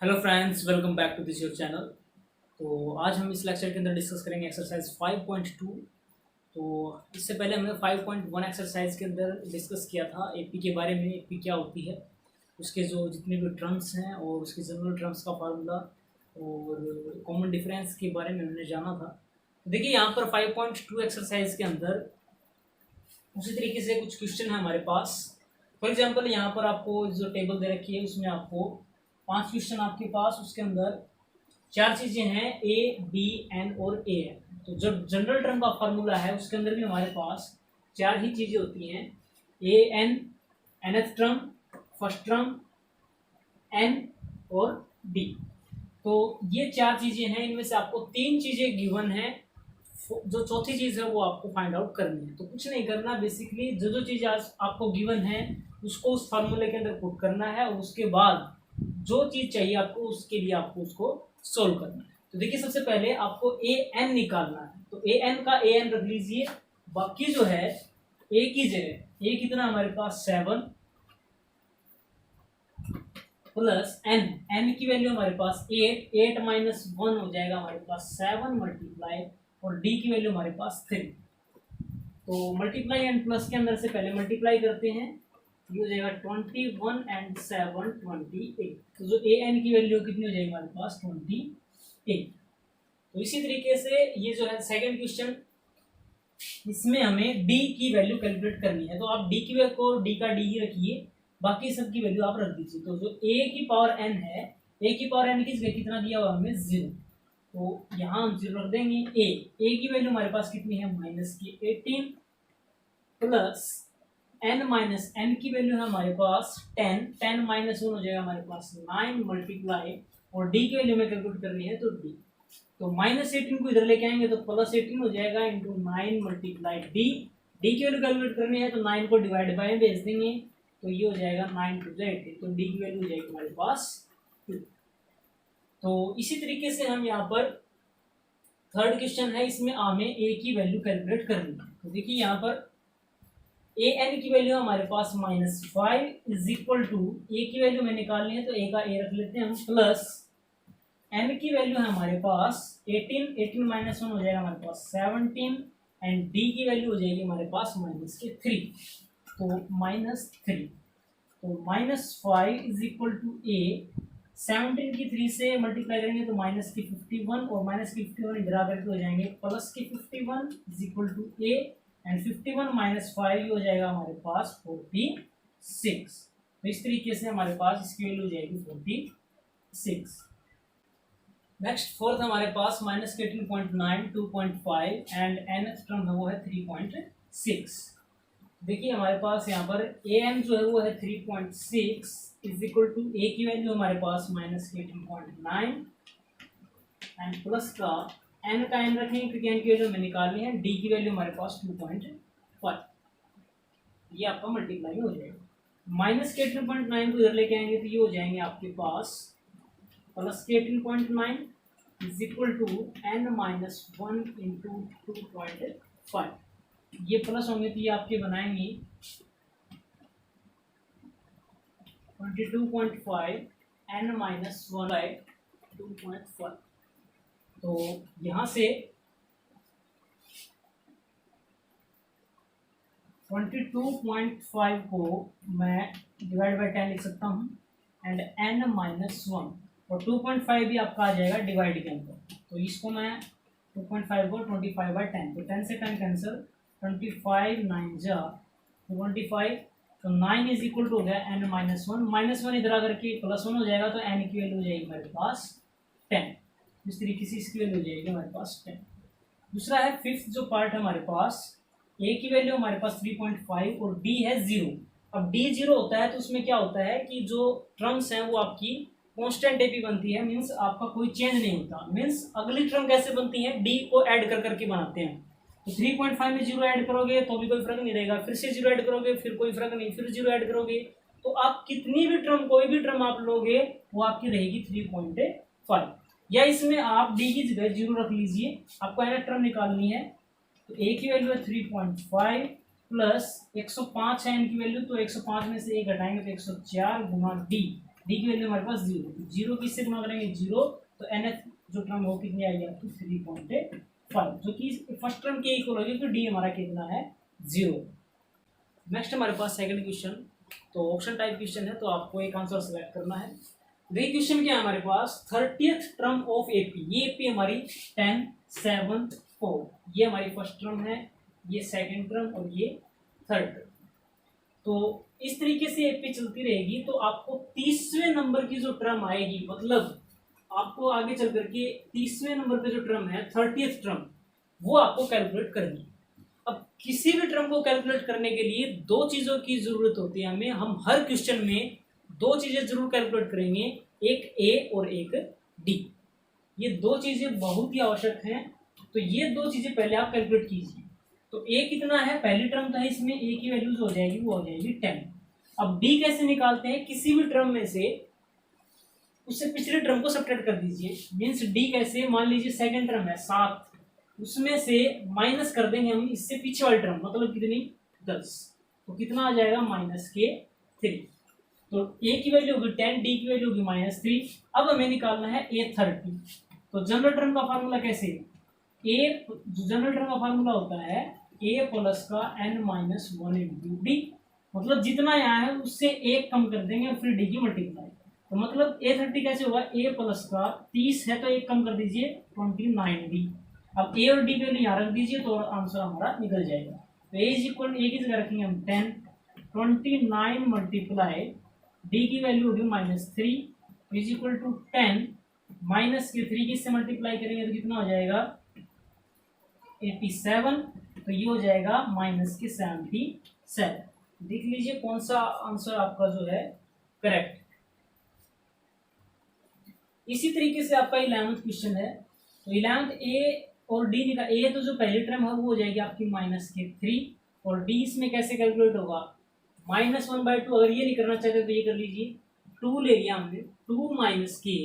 Hello friends, welcome back to this your channel. तो आज हम इस लेक्चर के अंदर डिस्कस करेंगे एक्सरसाइज 5.2। तो इससे पहले हमने 5.1 एक्सरसाइज के अंदर डिस्कस किया था एपी के बारे में। एपी क्या होती है, उसके जो जितने भी टर्म्स हैं और उसके जनरल टर्म्स का फार्मूला और कॉमन डिफरेंस के बारे में हमने जाना था। तो देखिए यहाँ पर 5.2 एक्सरसाइज के अंदर उसी तरीके से कुछ क्वेश्चन है हमारे पास। फॉर एग्जाम्पल यहाँ पर आपको जो टेबल दे रखी है उसमें आपको 5 क्वेश्चन आपके पास, उसके अंदर 4 चीज़ें हैं ए बी एन और ए है। तो जो जनरल टर्म का फार्मूला है उसके अंदर भी हमारे पास 4 ही चीज़ें होती हैं, a n, nth term, first term, n और डी। तो ये 4 चीज़ें हैं, इनमें से आपको 3 चीज़ें गिवन है, जो चौथी चीज़ है वो आपको फाइंड आउट करनी है। तो कुछ नहीं करना, बेसिकली जो चीज़ आपको गिवन है उसको उस फार्मूले के अंदर पुट करना है और उसके बाद जो चीज़ चाहिए आपको उसके लिए आपको उसको सोल्व करना है। तो देखिए सबसे पहले आपको ए एन निकालना है। तो ए एन का ए एन रख लीजिए, बाकी जो है ए की जगह ए कितना हमारे पास 7 प्लस एन, एन की वैल्यू हमारे पास 8, 8 माइनस 1 हो जाएगा हमारे पास 7 मल्टीप्लाई, और डी की वैल्यू हमारे पास 3। तो मल्टीप्लाई एंड प्लस के अंदर से पहले मल्टीप्लाई करते हैं, ये हो जाएगा 21 एंड 7 28। तो जो ए एन की वैल्यू कितनी हो जाएगी हमारे पास 28। तो इसी तरीके से ये जो है सेकंड क्वेश्चन, इसमें हमें डी की वैल्यू कैलकुलेट करनी है। तो आप डी की वैल्यू को डी का डी ही रखिए, बाकी सब की वैल्यू आप रख दीजिए। तो जो ए की पावर एन है, ए की पावर एन की जगह कितना दिया हुआ हमें 0, तो यहाँ हम 0 रख देंगे। ए की वैल्यू हमारे पास कितनी है माइनस की 18 प्लस एन माइनस एन की वैल्यू है हमारे पास 10, 10 माइनस 1 हो जाएगा हमारे पास 9 मल्टीप्लाई, और डी की वैल्यू में कैलकुलेट करनी है तो डी। तो माइनस 18 को इधर लेके आएंगे तो प्लस 18 हो जाएगा इंटू 9 मल्टीप्लाई डी। डी की वैल्यू कैलकुलेट करनी है तो 9 को डिवाइड बाय भेज देंगे, तो ये हो जाएगा 9 टू 18, तो डी की वैल्यू हो जाएगी हमारे पास 2। तो इसी तरीके से हम यहाँ पर थर्ड क्वेश्चन है, इसमें हमें ए की वैल्यू कैलकुलेट करनी है। तो देखिए यहाँ पर ए एन की वैल्यू हमारे पास -5 इज इक्वल टू, ए की वैल्यू में निकालनी है तो ए का ए रख लेते हैं हम, प्लस एन की वैल्यू है हमारे पास 18, 18 माइनस 1 हो जाएगा हमारे पास 17, एंड डी की वैल्यू हो जाएगी हमारे पास -3, तो -3। तो -5 इज इक्वल टू ए, 17 की 3 से मल्टीप्लाई करेंगे तो माइनस की 51, और माइनस की 51 इधर आकर के हो जाएंगे प्लस की 51 is equal to a, and 51 minus 5 हो जाएगा हमारे पास 46। तो इस तरीके से हमारे पास इसकी वैल्यू हो जाएगी 46। नेक्स्ट फोर्थ हमारे पास -18.9, 2.5 एंड एन टर्म है वो है 3.6। देखिए हमारे पास यहाँ पर ए एन जो है वो है 3.6 इज इक्वल टू ए की वैल्यू हमारे पास -18.9 एंड प्लस का एन का एन रखेंगे क्योंकि एन की वैल्यू हमें निकालनी है, डी की वैल्यू हमारे पास 2.5, ये आपका मल्टीप्लाई हो जाएगा। -18.9 को इधर लेके आएंगे तो ये हो जाएंगे आपके पास +18.9 is equal to n minus 1 into 2.5। ये प्लस होंगे तो ये आपके बनाएंगे 22.5 एन माइनस 1 बाई 2.5। तो यहाँ से 22.5 को मैं डिवाइड बाई 10 लिख सकता हूँ, एंड एन माइनस 1, और 2.5 भी आपका आ जाएगा डिवाइड के अंदर। तो इसको मैं 2.5 को 25 बाई 10, तो 10 से 10 कैंसिल, 25 9 जा 25, तो 9 इज इक्वल टू हो गया एन माइनस 1, -1 इधर आकर के +1 हो जाएगा तो एन की वैल्यू हो जाएगी हमारे पास 10। इस तरीके से इसकी वैल्यू हो जाएगी हमारे पास 10। दूसरा है फिफ्थ जो पार्ट है हमारे पास, ए की वैल्यू हमारे पास 3.5 और डी है 0। अब डी 0 होता है तो उसमें क्या होता है कि जो टर्म्स हैं वो आपकी कांस्टेंट एपी बनती है, मींस आपका कोई चेंज नहीं होता। मींस अगली टर्म कैसे बनती है, डी को ऐड कर करके बनाते हैं। तो 3.5 में 0 ऐड करोगे तो भी कोई फर्क नहीं रहेगा, फिर से 0 ऐड करोगे फिर कोई फर्क नहीं, फिर 0 ऐड करोगे तो आप कितनी भी टर्म, कोई भी टर्म आप लोगे वो आपकी रहेगी 3.5, या इसमें आप डी की जगह 0 रख लीजिए। आपको एन टर्म निकालनी है तो ए की वैल्यू है 3.5 प्लस 105 है एन की वैल्यू, तो 105 में से 1 घटाएंगे तो 104 गुना डी, डी की वैल्यू हमारे पास 0, जीरो किससे गुना करेंगे 0, तो nth जो टर्म हो कितनी आएगी आपकी 3.5, जो कि फर्स्ट टर्म के इक्वल होगी, तो डी हमारा कितना है 0। नेक्स्ट हमारे पास सेकंड क्वेश्चन, तो ऑप्शन टाइप क्वेश्चन है, तो आपको एक आंसर सेलेक्ट करना है। देखिए क्वेश्चन क्या है हमारे पास, 30th टर्म ऑफ एपी, ये एपी हमारी 10 7 4, ये हमारी फर्स्ट टर्म है, ये सेकंड टर्म और ये थर्ड टर्म। तो इस तरीके से एपी चलती रहेगी, तो आपको 30वें नंबर की जो टर्म आएगी, मतलब आपको आगे चल करके 30वें नंबर पे जो टर्म है 30th टर्म, वो आपको कैलकुलेट करनी है। अब किसी भी टर्म को कैलकुलेट करने के लिए दो चीजों की जरूरत होती है हमें, हम हर क्वेश्चन में दो चीजें जरूर कैलकुलेट करेंगे, एक ए और एक डी, ये दो चीजें बहुत ही आवश्यक हैं। तो ये दो चीजें पहले आप कैलकुलेट कीजिए। तो ए कितना है, पहली टर्म तो है इसमें, ए की वैल्यूज हो जाएगी, वो हो जाएगी 10। अब डी कैसे निकालते हैं, किसी भी टर्म में से उससे पिछले टर्म को सब्ट्रैक्ट कर दीजिए। मीन्स डी कैसे, मान लीजिए सेकंड टर्म है 7, उसमें से माइनस कर देंगे हम इससे पीछे वाली टर्म, मतलब कितनी 10, तो कितना आ जाएगा -3। तो ए की वैल्यू होगी 10, डी की वैल्यू होगी -3। अब हमें निकालना है ए 30। तो जनरल टर्म का फार्मूला कैसे, ए जनरल टर्म का फार्मूला होता है ए प्लस का n-1 इंटू डी, मतलब जितना यहाँ है उससे एक कम कर देंगे और फिर डी की मल्टीप्लाई। तो मतलब ए 30 कैसे होगा, ए प्लस का 30 है तो एक कम कर दीजिए 29 डी। अब ए और डी के लिए यहाँ रख दीजिए तो आंसर हमारा निकल जाएगा। तो ए इज इक्वल ए की जगह रखेंगे हम 10, 29 मल्टीप्लाई डी की वैल्यू होगी -3 इज इक्वल टू 10 माइनस के 3 किससे मल्टीप्लाई करेंगे तो कितना हो जाएगा 87, तो ये हो जाएगा -77। देख लीजिए कौन सा आंसर आपका जो है करेक्ट। इसी तरीके से आपका 11th क्वेश्चन है। तो 11th ए और डी निकाल, ए तो जो पहली टर्म है वो हो जाएगी आपकी -3, और डी इसमें कैसे कैलकुलेट होगा -1/2। अगर ये नहीं करना चाहते तो ये कर लीजिए, 2 ले लिया हमने, 2 माइनस के,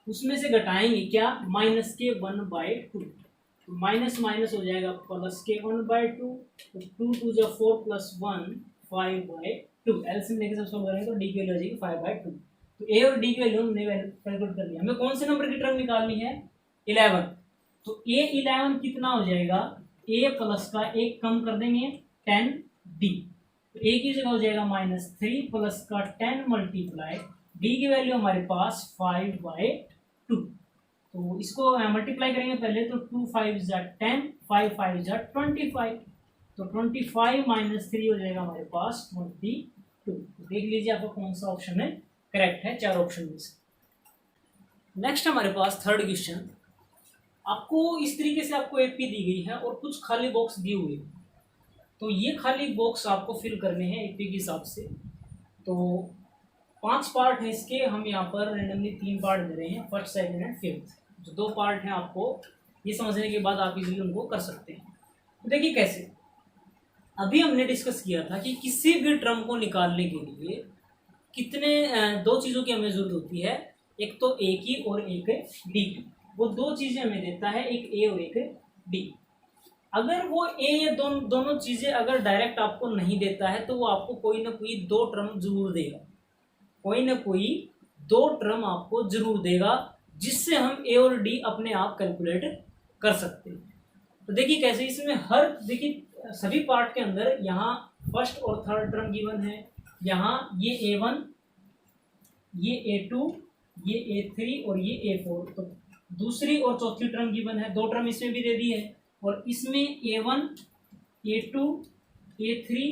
उसमें से घटाएंगे क्या -1/2, तो माइनस माइनस हो जाएगा +k1/2, तो 2 2 जा 4 + 1 5/2, एलसीएम लेके सब सॉल्व करेंगे तो डी की वैल्यू आ जाएगी 5/2। तो ए और डी की वैल्यू हमने कैलकुलेट कर लिया। हमें कौन से नंबर की टर्म निकालनी है 11। तो ए 11 कितना हो जाएगा, ए प्लस का एक कम कर देंगे 10 डी, तो ए की जगह हो जाएगा -3 प्लस का 10 मल्टीप्लाई डी की वैल्यू हमारे पास 5/2। तो इसको मल्टीप्लाई करेंगे पहले, तो 2 5 जा 10, 5 5 जा 25, तो 25 -3 हो जाएगा हमारे पास 22। देख लीजिए आपको कौन सा ऑप्शन है करेक्ट है चार ऑप्शन में से। नेक्स्ट हमारे पास थर्ड क्वेश्चन, आपको इस तरीके से आपको एपी दी गई है और कुछ खाली बॉक्स दिए हुए, तो ये खाली बॉक्स आपको फिल करने हैं एपी के हिसाब से। तो 5 पार्ट है इसके, हम यहाँ पर रेंडमली 3 पार्ट दे रहे हैं, फर्स्ट सेकंड एंड फिफ्थ। जो 2 पार्ट हैं आपको ये समझने के बाद आप इजीली उनको कर सकते हैं। तो देखिए कैसे, अभी हमने डिस्कस किया था कि किसी भी टर्म को निकालने के लिए कितने दो चीज़ों की हमें ज़रूरत होती है, एक तो ए की और एक डी की। वो दो चीज़ें हमें देता है, एक ए और एक डी। अगर वो ए या दोनों चीज़ें अगर डायरेक्ट आपको नहीं देता है तो वो आपको कोई ना कोई 2 टर्म जरूर देगा, कोई ना कोई 2 टर्म आपको जरूर देगा, जिससे हम ए और डी अपने आप कैलकुलेट कर सकते हैं। तो देखिए कैसे, इसमें हर देखिए सभी पार्ट के अंदर यहाँ फर्स्ट और थर्ड टर्म गिवन है, यहाँ ये A1, ये A2, ये A3 और ये A4। तो दूसरी और चौथी टर्म गिवन है, 2 टर्म इसमें भी दे दी है, और इसमें A1, A2, A3,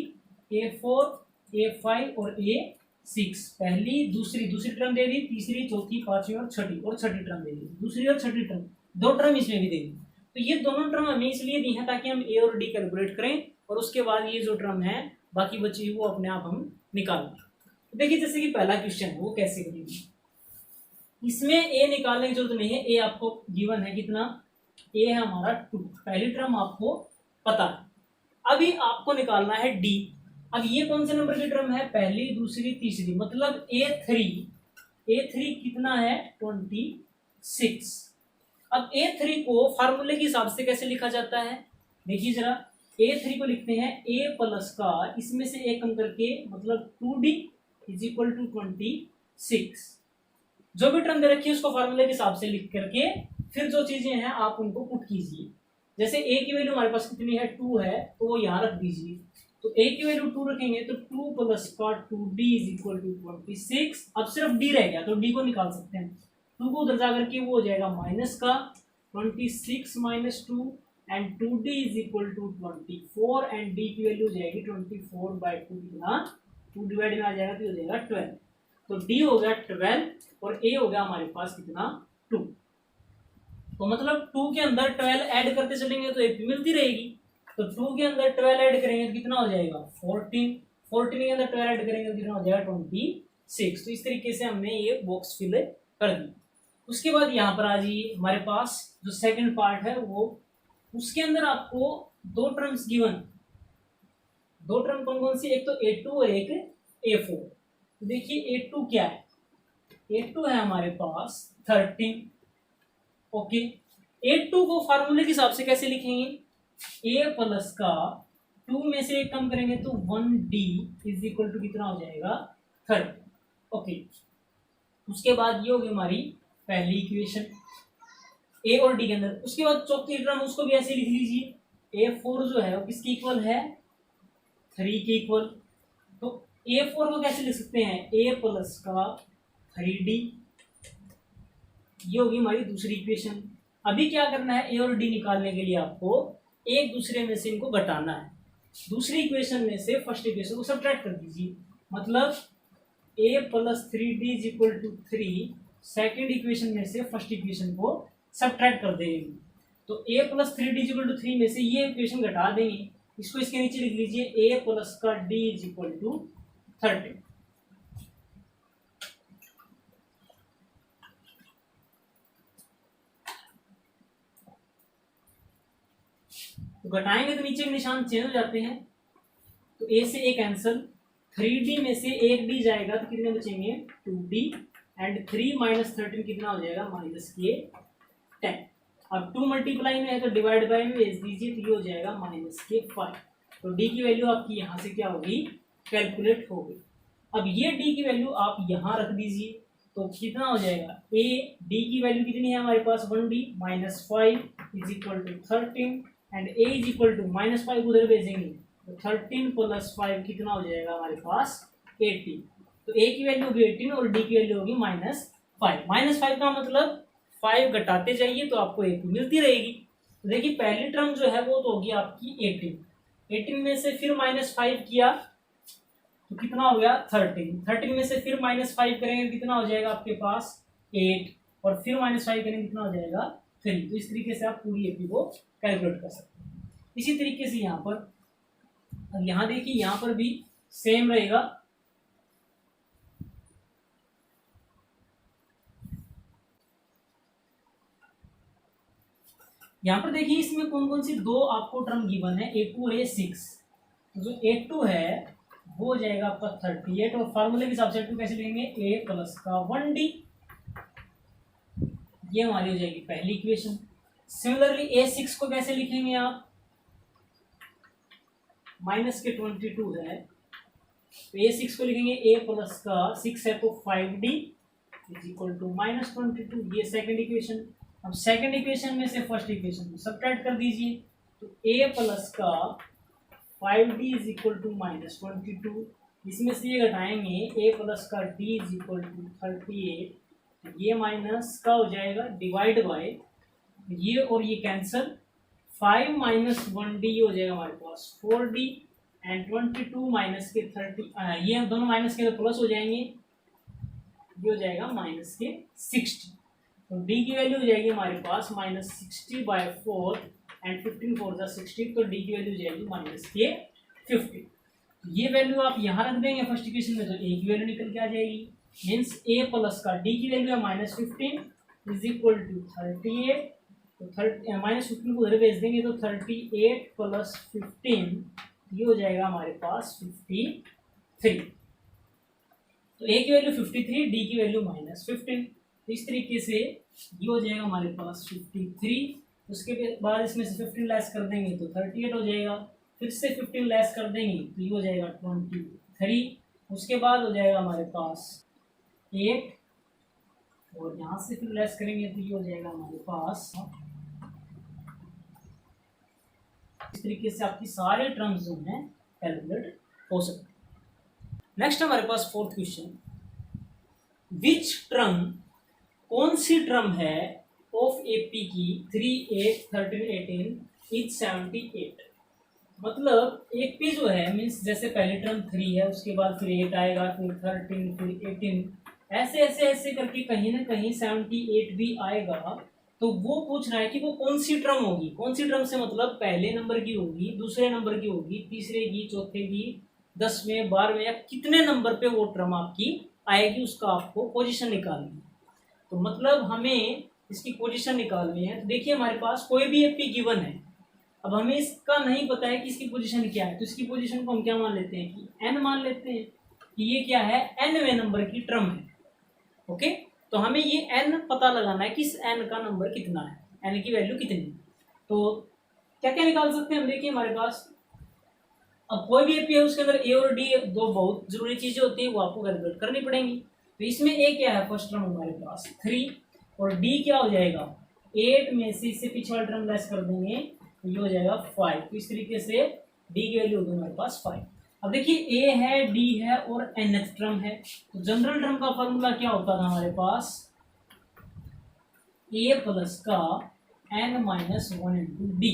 A4, A5 और A6 पहली दूसरी टर्म दे दी, तीसरी चौथी पांचवी और छठी टर्म दे दी, दूसरी और छठी टर्म 2 टर्म इसमें भी दे दी। तो ये दोनों टर्म हमें इसलिए दी है ताकि हम ए और डी कैलकुलेट करें, और उसके बाद ये जो टर्म है बाकी बची वो अपने आप हम निकाल लें। तो देखिए जैसे कि पहला क्वेश्चन है वो कैसे करेंगे, इसमें ए निकालने की जरूरत नहीं है, ए आपको गिवन है कितना, ए है हमारा 2, पहली टर्म आपको पता है। अभी आपको निकालना है डी। अब ये कौन से नंबर की टर्म है, पहली दूसरी तीसरी, मतलब A3 कितना है 26। अब A3 को फार्मूले के हिसाब से कैसे लिखा जाता है, देखिए जरा, A3 को लिखते हैं A प्लस का इसमें से एक कम करके, मतलब 2D इज इक्वल टू 26, 6। जो भी टर्म दे रखी है उसको फार्मूले के हिसाब से लिख करके फिर जो चीजें हैं आप उनको पुट कीजिए। जैसे a की वैल्यू हमारे पास कितनी है, 2 है, तो वो यहाँ रख दीजिए। तो a की वैल्यू 2 रखेंगे तो 2 प्लस का 2d इज इक्वल टू 26। अब सिर्फ d रह गया तो d को निकाल सकते हैं। 2 को उधर जा करके वो हो जाएगा माइनस का 26 minus 2 and 2d is equal to 24 and d की वैल्यू हो जाएगी 24/2 कितना, 2 डिवाइड में आ जाएगा तो हो जाएगा 12। तो d हो गया 12 और a हो गया हमारे पास कितना, 2। तो मतलब 2 के अंदर 12 ऐड करते चलेंगे तो AP मिलती रहेगी। तो 2 के अंदर 12 ऐड करेंगे तो कितना हो जाएगा 14, 14 के अंदर 12 ऐड करेंगे तो कितना हो जाएगा 26। तो इस तरीके से हमने ये बॉक्स फिल कर दी। उसके बाद यहाँ पर आ जाइए, हमारे पास जो सेकंड पार्ट है वो, उसके अंदर आपको दो टर्म्स गिवन, दो टर्म कौन कौन सी, एक तो A2 और एक A4। तो देखिए A2 क्या है, A2 है हमारे पास 13। ओके, A2 को फार्मूले के हिसाब से कैसे लिखेंगे, A प्लस का 2 में से एक कम करेंगे तो 1D इज इक्वल टू कितना हो जाएगा 30। ओके, उसके बाद ये होगी हमारी पहली इक्वेशन A और D के अंदर। उसके बाद चौथी टर्म उसको भी ऐसे लिख लीजिए, A4 जो है वो किसके इक्वल है, 3 के इक्वल। तो A4 को कैसे लिख सकते हैं, A प्लस का 3D, ये होगी हमारी दूसरी इक्वेशन। अभी क्या करना है, ए और डी निकालने के लिए आपको एक दूसरे में से इनको घटाना है। दूसरी इक्वेशन में से फर्स्ट इक्वेशन को सब्ट्रैक्ट कर दीजिए, मतलब a plus 3d is equal to 3, second equation में से फर्स्ट इक्वेशन को सब्ट्रैक्ट कर देंगे। तो a plus 3d is equal to 3 में से ये इक्वेशन घटा देंगे, इसको इसके नीचे लिख लीजिए a प्लस का d इज इक्वल टू 30। तो घटाएंगे तो नीचे के निशान चेंज हो जाते हैं। तो a से a कैंसल, 3d में से एक d जाएगा तो कितने बचेंगे 2d एंड 3 माइनस 13 कितना हो जाएगा माइनस के 10। अब 2 मल्टीप्लाई में है तो डिवाइड बाय में भेज दीजिए तो ये हो जाएगा माइनस के 5। तो d की वैल्यू आपकी यहाँ से क्या होगी, कैलकुलेट हो गई। अब ये d की वैल्यू आप यहाँ रख दीजिए तो कितना हो जाएगा, a d की वैल्यू कितनी है हमारे पास 1d minus 5 is equal to 13 and a is equal to minus 5 उधर भेजेंगे तो 13 प्लस 5 कितना हो जाएगा हमारे पास 18। तो a की वैल्यू होगी 18 और d की वैल्यू होगी माइनस 5। माइनस 5 का मतलब 5 घटाते जाइए तो आपको AP मिलती रहेगी। तो देखिए पहली टर्म जो है वो तो होगी आपकी 18 में से फिर माइनस 5 किया तो कितना हो गया 13 में से फिर माइनस 5 करेंगे कितना हो जाएगा आपके पास 8 और फिर माइनस 5 करेंगे कितना हो जाएगा 3। तो इस तरीके से आप पूरी AP को कैलकुलेट कर सकते हैं। इसी तरीके से यहाँ पर, अब यहाँ देखिए यहाँ पर भी सेम रहेगा। यहाँ पर देखिए इसमें कौन कौन सी दो आपको टर्म गिवन है, A2 और A6। तो जो A2 है वो हो जाएगा आपका 38 और फार्मूले के हिसाब से 2 कैसे लिखेंगे, a प्लस का 1d, ये हमारी हो जाएगी पहली इक्वेशन। सिमिलरली A6 को कैसे लिखेंगे आप, माइनस के 22 है तो A6 को लिखेंगे a प्लस का 6 है तो 5d is equal to minus 22, ये सेकंड इक्वेशन। अब सेकंड इक्वेशन में से फर्स्ट इक्वेशन को सब्ट्रैक्ट कर दीजिए तो a प्लस का 5d is equal to minus 22, इसमें से ये घटाएंगे a प्लस का d इज इक्वल टू 38, ये माइनस का हो जाएगा डिवाइड बाय ये और ये कैंसल, 5 माइनस 1d हो जाएगा हमारे पास 4d एंड 22 माइनस के 30, ये दोनों माइनस के तो प्लस हो जाएंगे, ये हो जाएगा माइनस के 60। तो d की वैल्यू हो जाएगी हमारे पास माइनस 60/4 एंड 15 4 जा 60, तो d की वैल्यू हो जाएगी माइनस के 50। ये वैल्यू आप यहाँ रख देंगे फर्स्ट इक्वेशन में तो a की वैल्यू निकल के आ जाएगी, मीन्स a प्लस का d की वैल्यू है माइनस 15 इज इक्वल टू 38। तो माइनस 15 को उधर भेज देंगे तो 38 प्लस 15 ये हो जाएगा हमारे पास 53। तो a की वैल्यू 53, d की वैल्यू माइनस 15। तो इस तरीके से ये हो जाएगा हमारे पास 53। उसके बाद इसमें से 15 लेस कर देंगे तो 38 हो जाएगा, फिर से 15 लेस कर देंगे तो ये हो जाएगा 23। उसके बाद हो जाएगा हमारे पास 8 और यहाँ से फिर लेस करेंगे तो ये हो जाएगा हमारे पास। इस तरीके से आपकी सारे टर्म्स जो हैं कैलकुलेट हो सकते हैं। नेक्स्ट हमारे पास फोर्थ क्वेश्चन, विच टर्म, कौन सी टर्म है ऑफ एपी की 3, 8, 13, 18 इज 78। मतलब एपी जो है मीन्स जैसे पहली टर्म 3 है, उसके बाद फिर 8 आएगा, फिर 13, फिर 18, ऐसे ऐसे ऐसे करके कहीं ना कहीं 78 भी आएगा। तो वो पूछ रहा है कि वो कौन सी टर्म होगी। कौन सी टर्म से मतलब पहले नंबर की होगी, दूसरे नंबर की होगी, तीसरे की, चौथे की, 10वें, 12वें, या कितने नंबर पे वो टर्म आपकी आएगी, उसका आपको पोजीशन निकालनी है। तो मतलब हमें इसकी पोजीशन निकालनी है। तो देखिए हमारे पास कोई भी एपी गिवन है, अब हमें इसका नहीं पता है कि इसकी पोजीशन क्या है, तो इसकी पोजीशन को हम क्या मान लेते हैं कि एन मान लेते हैं कि ये क्या है, एनवें नंबर की टर्म है। ओके, तो हमें ये एन पता लगाना है कि इस एन का नंबर कितना है, एन की वैल्यू कितनी है। तो क्या क्या निकाल सकते हैं हम, देखिए हमारे पास अब कोई भी एपी है उसके अंदर ए और डी दो बहुत जरूरी चीजें होती है, वो आपको कैलकुलेट करनी पड़ेंगी। तो इसमें ए क्या है, फर्स्ट टर्म हमारे पास 3 और डी क्या हो जाएगा 8 में से इससे पिछला टर्म लेस कर देंगे तो ये हो जाएगा 5। तो इस तरीके से डी की वैल्यू होगी हमारे पास 5। अब देखिए ए है, डी है और nth टर्म है। तो जनरल टर्म का फॉर्मूला क्या होता था हमारे पास, ए प्लस का n-1 इंटू डी।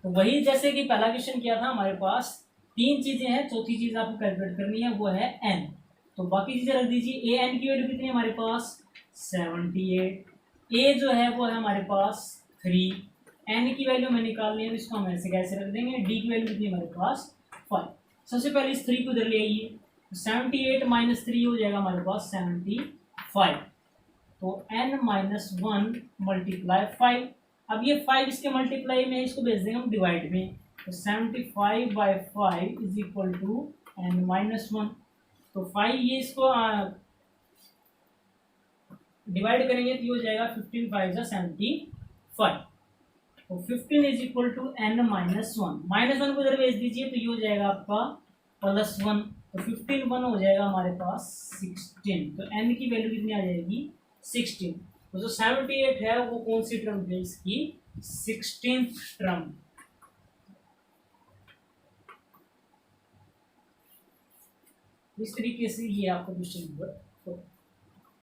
तो वही जैसे कि पहला क्वेश्चन किया था, हमारे पास 3 चीजें हैं, चौथी चीज आपको कैलकुलेट करनी है, वो है n। तो बाकी चीजें रख दीजिए। ए एन की वैल्यू कितनी है हमारे पास 78, ए जो है वो है हमारे पास 3, एन की वैल्यू हमें निकालनी है, इसको हम ऐसे कैसे रख देंगे, डी की वैल्यू कितनी है हमारे पास 5। सबसे पहले इस 3 को इधर ले आइए, 78 माइनस 3 हो जाएगा हमारे पास 75। तो n-1 मल्टीप्लाई 5। अब ये 5 इसके मल्टीप्लाई में, इसको भेज देंगे हम डिवाइड में। तो 75/5 इज इक्वल टू n-1। तो 5 ये इसको डिवाइड करेंगे तो ये हो जाएगा 15 5 75। तो 15 इज इक्वल टू n-1, -1 को इधर भेज दीजिए तो ये हो जाएगा आपका +1। तो 15 1 हो जाएगा हमारे पास 16। तो n की वैल्यू कितनी आ जाएगी 16। तो जो 78 है वो कौन सी टर्म है, इसकी 16th टर्म। इस तरीके से ये आपका क्वेश्चन नंबर